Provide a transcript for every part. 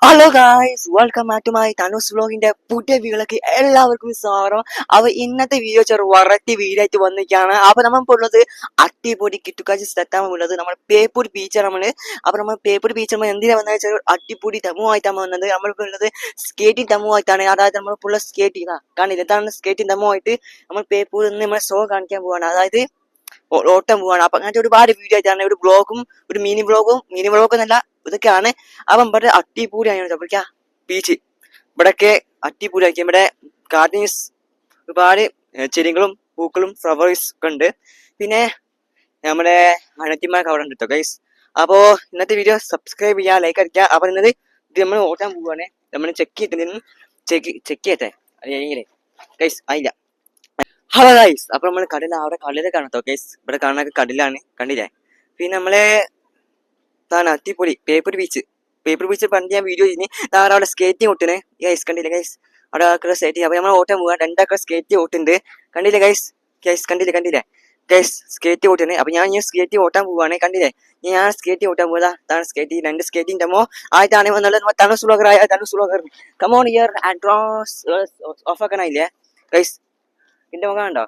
Hello guys, welcome back to my Tanu's വ്ലോഗിന്റെ പുതിയ വീഡിയോയിലേക്ക് എല്ലാവർക്കും സ്വാഗതം. അപ്പൊ ഇന്നത്തെ വീഡിയോ ചെറു വെറൈറ്റി വീഡിയോ ആയിട്ട് വന്നിരിക്കുകയാണ്. അപ്പൊ നമ്മളിപ്പോൾ ഉള്ളത് അടിപൊളി കിട്ടുകാച്ചി സ്ഥലത്താണ് ഉള്ളത്. നമ്മൾ പേപ്പൂർ ബീച്ചാണ് നമ്മള്. അപ്പൊ നമ്മൾ പേപ്പൂർ ബീച്ച് നമ്മൾ എന്തിനാ വന്നത് വെച്ചാൽ അടിപൊളി ഡെമോയിട്ടാണ് വന്നത്. നമ്മളിപ്പോൾ ഉള്ളത് സ്കേറ്റിംഗ് ഡെമോയിട്ടാണ്. അതായത് നമ്മളിപ്പോൾ ഉള്ള സ്കേറ്റിംഗ് കാണില്ല, ഇതാണ് സ്കേറ്റിംഗ് ഡെമോ ആയിട്ട് നമ്മൾ പേപ്പൂരിൽ നിന്ന് നമ്മൾ ഷോ കാണിക്കാൻ പോവാണ്. അതായത് ഓട്ടം പോവാണ്. അപ്പൊ അങ്ങനത്തെ ഒരുപാട് വീഡിയോ ആയിട്ടാണ്, ഒരു ബ്ലോഗും ഒരു മിനി ബ്ലോഗ് എന്നല്ല, ഇതൊക്കെയാണ്. അവൻ ഇവിടെ അടിപൊളിയാണ് വിളിക്കാം ബീച്ച്. ഇവിടെയൊക്കെ അടിപൊളിയാക്കി. ഇവിടെ ഗാർഡൻസ് ഒരുപാട് ചെടികളും പൂക്കളും ഫ്ലവേഴ്സ് ഒക്കെ ഉണ്ട്. പിന്നെ നമ്മുടെ അനത്തിമാർക്ക് അവിടെ ഉണ്ട് കേട്ടോ ഗൈസ്. അപ്പോ ഇന്നത്തെ വീഡിയോ സബ്സ്ക്രൈബ് ചെയ്യുക, ലൈക്ക് അടിക്കുക. അപ്പൊ ഇന്നത് ഇത് നമ്മൾ ഓട്ടാൻ പോവാണ്. നമ്മൾ ചെക്ക് ചെയ്യട്ടെ അല്ലെങ്കിൽ ഗൈസ് ആയില്ല. ഹലോ ഗൈസ്, അപ്പൊ നമ്മള് അവിടെ കടല് കാണട്ടോ ഗൈസ്. ഇവിടെ കാണാനൊക്കെ കടലാണ്, കണ്ടില്ലേ? പിന്നെ നമ്മളെ അടിപൊളി പേപ്പർ ബീച്ച് പണ്ട് ഞാൻ വീഡിയോ ചെയ്യുന്നത്. അവിടെ സ്കേറ്റിംഗ് ഓട്ടിന് ഗൈസ്, കണ്ടില്ലേ ഗൈസ്? അവിടെ ആൾക്കാർ സ്കേറ്റ്. അപ്പൊ നമ്മൾ ഓട്ടാൻ പോവാ. രണ്ടാൾക്കാർ സ്കേറ്റ് ഓട്ടുണ്ട്, കണ്ടില്ലേ ഗൈസ്? കണ്ടില്ലേ ഗൈസ്? സ്കേറ്റ് ഓട്ടിന്. അപ്പൊ ഞാൻ സ്കേറ്റ് ഓട്ടാൻ പോവാണ്, കണ്ടില്ലേ? ഞാൻ സ്കേറ്റ് ഓട്ടാൻ പോയതാ. അതാണ് സ്കേറ്റ്, രണ്ട് സ്കേറ്റിംഗ് ഡെമോ ആയിട്ടാണ് വന്നുള്ളത്. തനുസ് വ്ലോഗർ കമോൺ ഇയർ ആൻഡ്രോസ് ഓഫ് ആക്കണല്ലേ ഗൈസ്? എന്റെ മുഖം ഉണ്ടോ?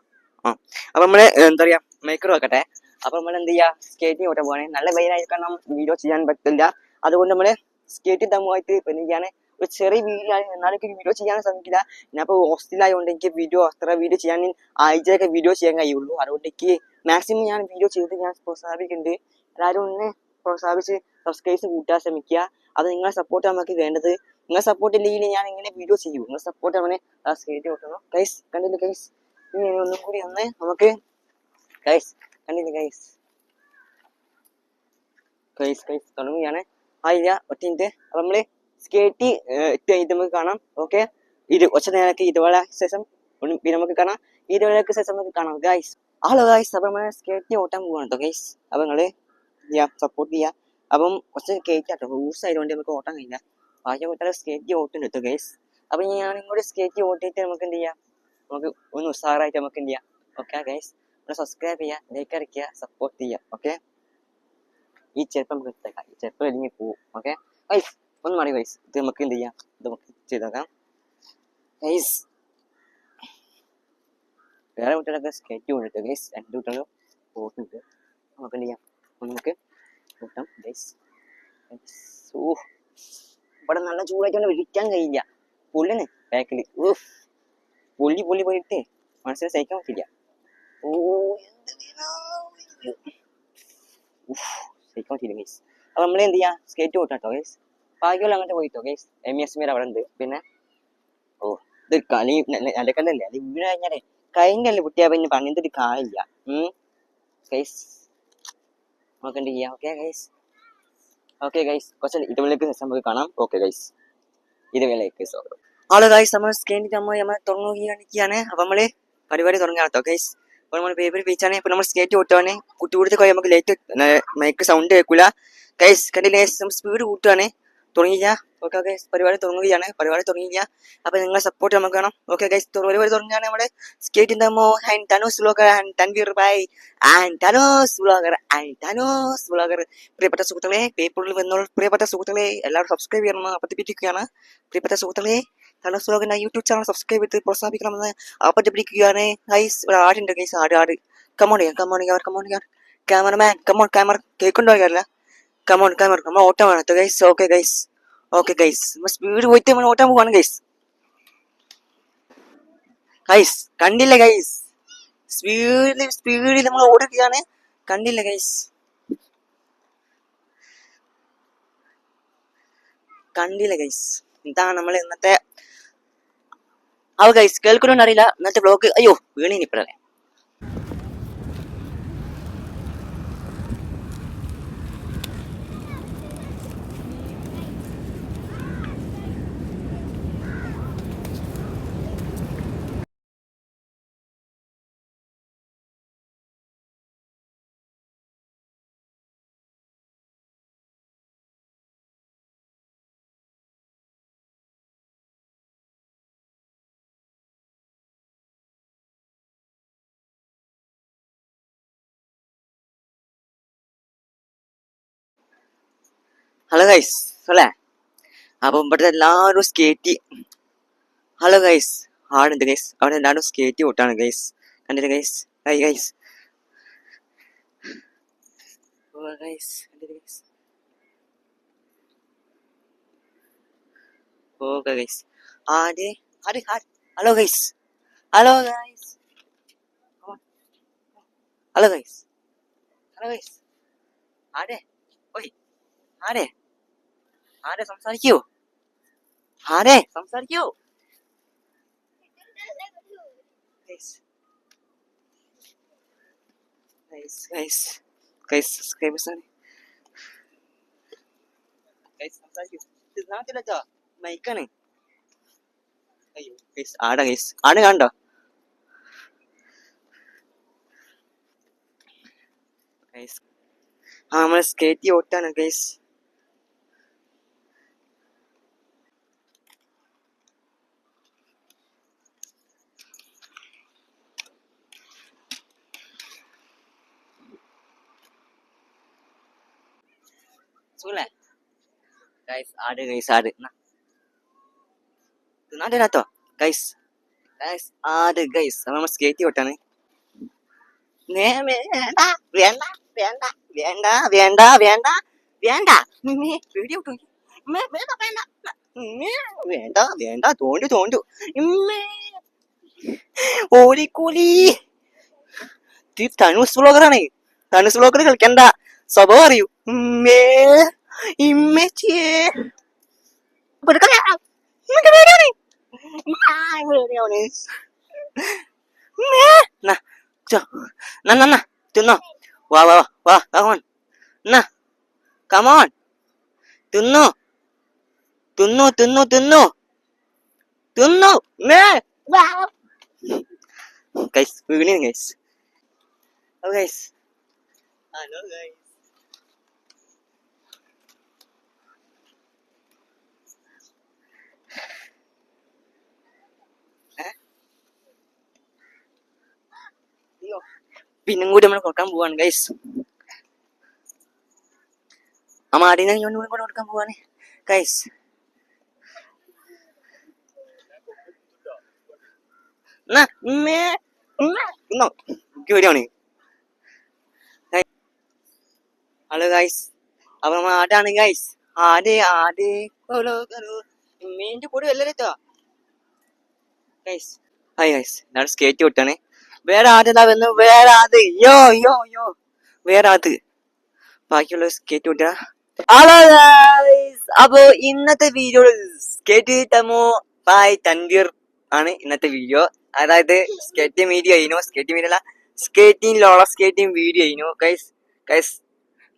അപ്പൊ നമ്മള് എന്താ പറയാ, മേക്കർ വെക്കട്ടെ. അപ്പൊ നമ്മൾ എന്ത് ചെയ്യാ, സ്കേറ്റിംഗ് ഓട്ടാൻ പോവാണ്. നല്ല വെയിലായിരിക്കണം, വീഡിയോ ചെയ്യാൻ പറ്റില്ല. അതുകൊണ്ട് നമ്മള് സ്കേറ്റിംഗ് ഡെമോയിട്ട് എന്താണ് ഒരു ചെറിയ വീഡിയോ ആണ്, എന്നാലും എനിക്ക് വീഡിയോ ചെയ്യാൻ ശ്രമിക്കില്ല. ഞാനിപ്പോ ഹോസ്റ്റലായതുകൊണ്ട് എനിക്ക് അത്ര വീഡിയോ ചെയ്യാൻ ആഴ്ചയൊക്കെ വീഡിയോ ചെയ്യാൻ കഴിയുള്ളൂ. അതുകൊണ്ട് എനിക്ക് മാക്സിമം ഞാൻ വീഡിയോ ചെയ്ത് ഞാൻ പ്രോത്സാഹിപ്പിക്കുന്നുണ്ട്. എല്ലാവരും ഒന്ന് പ്രോത്സാഹിപ്പിച്ച് സബ്സ്ക്രൈബ് കൂട്ടാൻ ശ്രമിക്കുക. അത് നിങ്ങളെ സപ്പോർട്ട് നമുക്ക് വേണ്ടത്. നിങ്ങളെ സപ്പോർട്ട് ഇല്ലെങ്കിൽ ഞാൻ എങ്ങനെ വീഡിയോ ചെയ്യൂ? നിങ്ങളെ സപ്പോർട്ട് അവനെ സ്കേറ്റ് ഓട്ടണം ഗൈസ്. കണ്ടില്ല ഗൈസ്? ഇനി ഒന്നും കൂടി നമുക്ക് ഗൈസ്, കണ്ടില്ല ഗൈസ്? തുടങ്ങുകയാണ്. ആയില്ല, ഒറ്റ. അപ്പൊ നമ്മള് സ്കേറ്റ് ഇത് നമുക്ക് കാണാം. ഓക്കെ, ഇത് ഒച്ച നേരക്ക് ഇതുപോലെ ശേഷം പിന്നെ നമുക്ക് കാണാം. ഇതുപോലെയൊക്കെ ശേഷം നമുക്ക് കാണാം ഗൈസ്. ഹലോ ഗൈസ്, അപ്പൊ നമ്മള് സ്കേറ്റ് ഓട്ടാൻ പോവാണ് കേട്ടോ ഗൈസ്. അപ്പൊ നിങ്ങള് സപ്പോർട്ട് ചെയ്യാ. അപ്പം കുറച്ച് കേറ്റ് ആട്ടോ, റൂൾസ് ആയതുകൊണ്ട് നമുക്ക് ഓട്ടാൻ കഴിയില്ല. ബാക്കി കൂട്ടാതെ സ്കേറ്റ് ഓട്ടുണ്ട് കേട്ടോ ഗൈസ്. അപ്പൊ ഞാനും കൂടി സ്കേറ്റ് ഓട്ടിട്ട് നമുക്ക് എന്ത് ചെയ്യാം, നമുക്ക് ഒന്ന് ഉഷാറായിട്ട് നമുക്ക് എന്ത് ചെയ്യാം. ഓക്കെ ഗൈസ്, സബ്സ്ക്രൈബ് ചെയ്യുക, ലൈക്ക് അടിക്കുക, സപ്പോർട്ട് ചെയ്യുക. ഓക്കെ, ഈ ചെറുപ്പം നമുക്ക് എടുത്തേക്കാം, ഈ ചെറുപ്പം ഇല്ലെങ്കിൽ പോവും. ഓക്കെ ഗൈസ്, ഒന്ന് മതി ഗൈസ്. ഇത് നമുക്ക് എന്ത് ചെയ്യാം, ഇത് നമുക്ക് ചെയ്തേക്കാം ഗൈസ്. വേറെ കുട്ടികളൊക്കെ സ്കേറ്റ് കൊണ്ടിട്ട് ഗൈസ്, രണ്ട് കുട്ടികളും പോട്ടുണ്ട്. നമുക്ക് എന്ത് ചെയ്യാം, നമുക്ക് കൂട്ടാം ഗൈസ്. ഇവിടെ നല്ല ചൂടായിട്ട് വിളിക്കാൻ കഴിയില്ല. പൊള്ളിന് ബാക്കില് പൊള്ളി പോയിട്ട് മനസ്സിനെ സഹിക്കാൻ പറ്റില്ല. സഹിക്കാൻ പറ്റില്ല ഗൈസ്. അപ്പൊ നമ്മൾ എന്ത് ചെയ്യാം, സ്കേറ്റ് പോട്ടോ ഗൈസ്. ബാക്കിയുള്ള അങ്ങോട്ട് പോയിട്ടോ ഗൈസ്. MES അവിടെ ഉണ്ട്. പിന്നെ ഇത് കളി അലക്കല്ലേ, അത് വീട് കഴിഞ്ഞാലേ കഴിഞ്ഞല്ലേ കുട്ടിയാ, പിന്നെ പണിന്റെ ഒരു കാലില്ല ഗൈസ്. നമുക്ക് എന്ത് ചെയ്യാം. ഓക്കെ ഗൈസ്, കുറച്ച് ഇതുപോലേക്ക് നമുക്ക് കാണാം. ഓക്കെ ഗൈസ്, ഇതുവേളേക്ക് സ്വാഗതം. ഹലോ ഗൈസ്, നമ്മൾ സ്കേറ്റിംഗ് നമ്മൾ തുടങ്ങുകയാണ്. അപ്പൊ നമ്മള് പരിപാടി തുടങ്ങാം കേട്ടോ ഗൈസ്. അപ്പൊ നമ്മൾ പേപ്പർ ബീച്ചാണ്. ഇപ്പൊ നമ്മൾ സ്കേറ്റ് കൂട്ടുവാണ്. കുട്ടി പോയി നമുക്ക് ലേറ്റ് മൈക്ക് സൗണ്ട് കേൾക്കൂല ഗൈസ്. കണ്ടില്ലേ, സ്പീഡ് കൂട്ടുവാണ്. തുടങ്ങിയില്ല. ഓക്കെ ഗൈസ്, പരിപാടി തുടങ്ങുകയാണ്. അപ്പൊ നിങ്ങളെ സപ്പോർട്ട് നമുക്ക് വേണം. ഓക്കെ ഗൈസ്, പരിപാടി തുടങ്ങുകയാണ്. നമ്മള് skating demo and Tanu's vlogger and Tanveer by and Tanu's vlogger. പ്രിയപ്പെട്ട സുഹൃത്തുക്കളെ, പേപ്പറിൽ വന്നുള്ള പ്രിയപ്പെട്ട സുഹൃത്തുക്കളെ, എല്ലാവരും സബ്സ്ക്രൈബ് ചെയ്യണമെന്ന് അഭ്യർത്ഥിപ്പിക്കുകയാണ്. പ്രിയപ്പെട്ട സുഹൃത്തുക്കളെ, തനൂസ് വ്ലോഗിന്റെ യൂട്യൂബ് ചാനൽ സബ്സ്ക്രൈബ് ചെയ്ത് പ്രോത്സാഹിപ്പിക്കണമെന്ന് അഭ്യർത്ഥിപ്പിക്കുകയാണ് ഗൈസ്. ഒരു ആടുണ്ട് ഗൈസ്, ആട്. കമോൺ ക്യാമറമാൻ, ക്യാമറ കേൾക്കൊണ്ടോ കാര്യമില്ല. കമോൺ നമ്മൾ ഓട്ടം വേണം ഗൈസ്. ഓക്കെ ഗൈസ്, നമ്മൾ സ്പീഡ് പോയിട്ട് നമ്മൾ ഓട്ടാൻ പോവാണ് ഗൈസ്. കണ്ടില്ല ഗൈസ്? സ്പീഡിൽ നമ്മൾ ഓടുകയാണ്. കണ്ടില്ല ഗൈസ്? ഇതാണ് നമ്മൾ ഇന്നത്തെ. ഗൈസ് കേൾക്കണമെന്ന് അറിയില്ല ഇന്നത്തെ ബ്ലോഗ്. അയ്യോ, വീണിനിപ്പഴല്ലേ. ഹലോ ഗൈസ്, അല്ലേ? അപ്പൊ ഇവിടെ എല്ലാവരും സ്കേറ്റ്. ഹലോ ഗൈസ്, ആടുണ്ട് ഗൈസ്, അവിടെ എല്ലാവരും സ്കേറ്റ് ഓട്ടാണ് ഗൈസ്. കണ്ടില്ല ഗൈസ്? ഹൈ ഗൈസ്, ഗൈസ് കണ്ടില്ല ഗൈസ്? Okay guys. ആര് ആര് ആര് hello guys, hello guys, hello guys, hello guys. ആരെ ഓയ്, ആരെ ആരെ സംസാരിക്കൂ, ആരെ സംസാരിക്കൂ guys, guys guys guys subscribers ആണ് ഗൈസ്, സംസാരിക്കൂ. ഇത് നാട്ടിലെത്താ മൈക്കാണ്. അയ്യോ ഗൈസ്, ആടാ ഗൈസ്, ആട് കണ്ടോ ഗൈസ്? ആ നമ്മൾ സ്കേറ്റ് ഓട്ടാണ് ഗൈസ്. സുഖല്ലേ ഗൈസ്? ആട് ഗൈസ്, ആട് നാട്ടിലാത്തോ ഗൈസ്? ഗൈസ് ആട് ഗൈസ്, നമ്മൾ സ്കേറ്റ് ഓട്ടാണ്. വേണ്ട വേണ്ട വേണ്ട വേണ്ട വേണ്ട വേണ്ട വേണ്ട വീഡിയോ വേണ്ട വേണ്ട വേണ്ട തോണ്ടു തോണ്ടു ഓടിക്കൂലി. തനുസ് വ്ളോഗറാണ്, തനുസ് വ്ളോഗർ കളിക്കണ്ട, സ്വഭാവം അറിയൂ. ഇമ്മച്ചിയെ തിന്നോ, വാ വാ വാ, കമോൺ കമോൺ, തിന്നു തിന്നു തിന്നു തിന്നു തിന്നു ഗൈസ്, വീണി guys. Hello guys, hello guys. പിന്നും കൂടി നമ്മൾ കൊടുക്കാൻ പോവാണ് ഗൈസ്. ആ മാടിനെ കൂടെ കൊടുക്കാൻ പോവാണ് ഗൈസ്. പേടിയാണ്. ഹലോ ഗൈസ്, അപ്പൊ നമ്മൾ ആടാണ് ഗൈസ്. ആട് ആട് മീൻ്റെ കൂടെ വല്ലല്ലോ ഗൈസ്. ഹായ് ഗൈസ്, ഞാൻ സ്കേറ്റ് വിട്ടാണ്. വേറെ ആരെന്താ വന്നു, വേറെ ആത് യോ യോ യോ, വേറെ ആത് ബാക്കിയുള്ള സ്കേറ്റ് വിട്ടാ. ഹലോ ഗൈസ്, അപ്പൊ ഇന്നത്തെ വീഡിയോ സ്കേറ്റ് തമോ ബൈ തൻവീർ ആണ് ഇന്നത്തെ വീഡിയോ. അതായത് സ്കേറ്റിംഗ് വീഡിയോ ആയിരുന്നു, സ്കേറ്റിംഗ് വീഡിയോ അല്ല, സ്കേറ്റിംഗ് റോളർ സ്കേറ്റിംഗ് വീഡിയോ ആയിരുന്നു ഗൈസ്. ഗൈസ്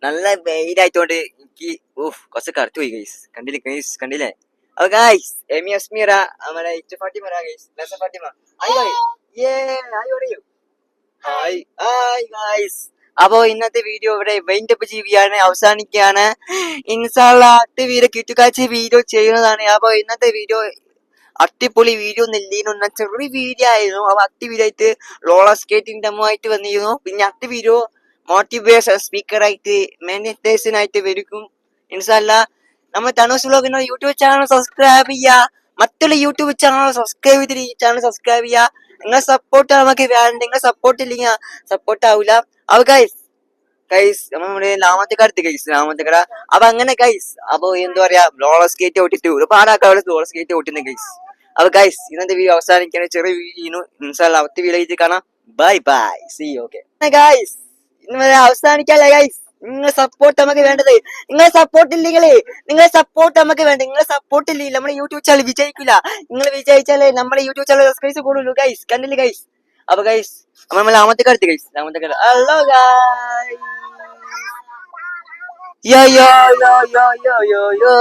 നല്ല വെയിലായിട്ടോണ്ട് എനിക്ക് കുറച്ച് കറുത്തു പോയി ഗൈസ്. കണ്ടില്ലേ ഗൈസ്, കണ്ടില്ലേ? അപ്പൊ ഗൈസ് എമി അസ്മീറ നമ്മുടെ Fathima guys, Fathima hi hi guys. അപ്പൊ ഇന്നത്തെ വീഡിയോ ഇവിടെ വൈൻഡപ്പ് ചെയ്യുകയാണ്, അവസാനിക്കുകയാണ്. ഇൻഷാല്ലാ അടുത്ത വീഡിയോ കിട്ടുകാഴ്ച വീഡിയോ ചെയ്യുന്നതാണ്. അപ്പൊ ഇന്നത്തെ വീഡിയോ അടിപൊളി വീഡിയോ ഒന്നും ചെറിയ വീഡിയോ ആയിരുന്നു. അപ്പൊ അടുത്ത വീഡിയോ ആയിട്ട് റോളർ സ്കേറ്റിംഗ് ഡെമോ ആയിട്ട് വന്നിരുന്നു. പിന്നെ അടുത്ത വീഡിയോ മോട്ടിവേഷൻ സ്പീക്കർ ആയിട്ട് മെഡിറ്റേഷൻ ആയിട്ട് വരും ഇൻഷാല്ലാ. നമ്മൾ തനൂസ് വ്ലോഗിന്റെ യൂട്യൂബ് ചാനൽ സബ്സ്ക്രൈബ് ചെയ്യാ, മറ്റുള്ള യൂട്യൂബ് ചാനൽ സബ്സ്ക്രൈബ് ചെയ്തിട്ട് ഈ ചാനൽ സബ്സ്ക്രൈബ് ചെയ്യാ. നിങ്ങളെ സപ്പോർട്ട് നമുക്ക് വേണ്ട, നിങ്ങളെ സപ്പോർട്ട് ഇല്ലെങ്കിൽ സപ്പോർട്ട് ആവൂല. അപ്പൊ ഗൈസ് ഗൈസ് നമ്മുടെ ലാമത്തക്കടുത്ത് ഗൈസ്, ലാമത്തക്കട. അപ്പൊ അങ്ങനെ ഗൈസ്, അപ്പൊ എന്താ പറയാ, റോളർ സ്കേറ്റ് ഓട്ടിട്ട് ഒരുപാട് ആൾക്കാർ റോളർ സ്കേറ്റ് ഓട്ടുന്ന ഗൈസ്. അപ്പൊ ഗൈസ് ഇന്നത്തെ വീഡിയോ അവസാനിക്കാൻ ചെറിയ വീഡിയോ ഇൻഷാല്ലാ അടുത്ത വീഡിയോ കാണാം. Bye bye, see you. Okay guys, ഇന്ന് അവസാനിക്കല്ലേ ഗൈസ്. നിങ്ങളെ സപ്പോർട്ട് നമുക്ക് വേണ്ടത്. നിങ്ങളെ സപ്പോർട്ട് ഇല്ലെങ്കിലേ, നിങ്ങളെ സപ്പോർട്ട് നമുക്ക് വേണ്ട. നിങ്ങളെ സപ്പോർട്ട് ഇല്ലെങ്കിൽ നമ്മുടെ യൂട്യൂബ് ചാനൽ വിജയിക്കില്ല. നിങ്ങൾ വിജയിച്ചാലേ നമ്മുടെ യൂട്യൂബ് ചാനൽ സബ്സ്ക്രൈബ് കൂടുള്ളൂ ഗൈസ്. കണ്ടില്ലേ ഗൈസ്? അപ്പൊ ഗൈസ് നമ്മൾ ലാമത്തേക്ക് അടുത്ത് ഗൈസ്, ലാമത്തേക്ക്. ഹലോ ഗൈസ്, യോ യോ യോ യോ യോ യോ യോ.